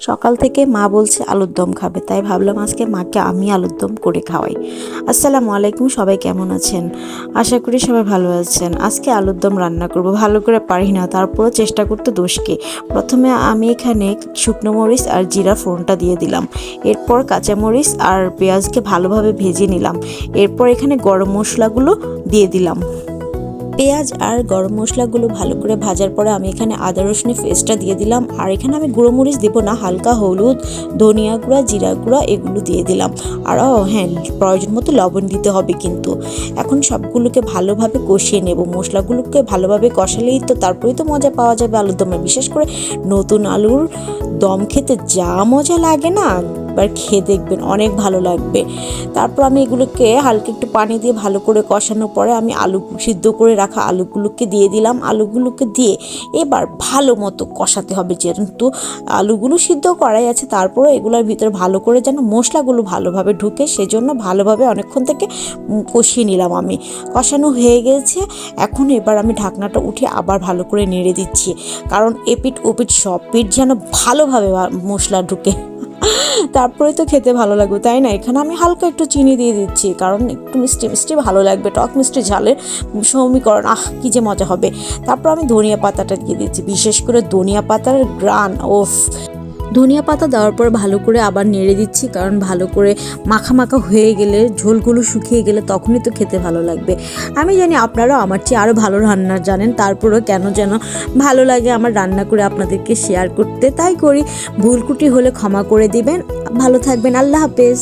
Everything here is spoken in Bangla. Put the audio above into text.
সকাল থেকে মা বলছে আলুর দম খাবে, তাই ভাবলাম আজকে মাকে আমি আলুর দম করে খাওয়াই। আসসালামু আলাইকুম, সবাই কেমন আছেন? আশা করি সবাই ভালো আছেন। আজকে আলুর দম রান্না করব, ভালো করে পারি না, তারপরও চেষ্টা করতে দোষ কি। প্রথমে আমি এখানে শুকনো মরিচ আর জিরা ফোড়নটা দিয়ে দিলাম। এরপর কাঁচামরিচ আর পেঁয়াজকে ভালোভাবে ভেজে নিলাম। এরপর এখানে গরম মশলাগুলো দিয়ে দিলাম। পেঁয়াজ আর গরম মশলাগুলো ভালো করে ভাজার পরে আমি এখানে আদা রসুনের পেস্টটা দিয়ে দিলাম। আর এখানে আমি গুঁড়ো মরিচ দেবো না, হালকা হলুদ, ধনিয়া গুঁড়া, জিরা গুঁড়া এগুলো দিয়ে দিলাম। আর হ্যাঁ, প্রয়োজন মতো লবণ দিতে হবে কিন্তু। এখন সবগুলোকে ভালোভাবে কষিয়ে নেব। মশলাগুলোকে ভালোভাবে কষালেই তো তারপরেই তো মজা পাওয়া যাবে আলুর দমে। বিশেষ করে নতুন আলুর দম খেতে যা মজা লাগে না, একবার খেয়ে দেখবেন, অনেক ভালো লাগবে। তারপর আমি এগুলোকে হালকা একটু পানি দিয়ে ভালো করে কষানোর পরে আমি আলু সিদ্ধ করে রাখা আলুগুলোকে দিয়ে দিলাম। আলুগুলোকে দিয়ে এবার ভালো মতো কষাতে হবে, যেহেতু আলুগুলো সিদ্ধ করাই আছে, তারপরে এগুলোর ভিতরে ভালো করে যেন মশলাগুলো ভালোভাবে ঢুকে, সেজন্য ভালোভাবে অনেকক্ষণ থেকে কষিয়ে নিলাম আমি। কষানো হয়ে গেছে। এখন এবার আমি ঢাকনাটা উঠে আবার ভালো করে নেড়ে দিচ্ছি, কারণ এপিঠ ওপিঠ সব পিঠ যেন ভালোভাবে মশলা ঢুকে, তারপরে তো খেতে ভালো লাগবে, তাই না? এখানে আমি হালকা একটু চিনি দিয়ে দিচ্ছি, কারণ একটু মিষ্টি মিষ্টি ভালো লাগবে, টক মিষ্টি ঝালের সমীকরণ, কি যে মজা হবে। তারপর আমি ধনিয়া পাতাটা দিয়ে দিচ্ছি, বিশেষ করে ধনিয়া পাতার গ্রান, ওফ। ধনিয়া পাতা দেওয়ার পর ভালো করে আবার নেড়ে দিচ্ছি, কারণ ভালো করে মাখা মাখা হয়ে গেলে, ঝোলগুলো শুকিয়ে গেলে তখনই তো খেতে ভালো লাগবে। আমি জানি আপনারাও আমার চেয়ে আরও ভালো রান্না জানেন, তারপরেও কেন যেন ভালো লাগে আমার রান্না করে আপনাদেরকে শেয়ার করতে, তাই করি। ভুল ত্রুটি হলে ক্ষমা করে দিবেন। ভালো থাকবেন, আল্লাহ হাফেজ।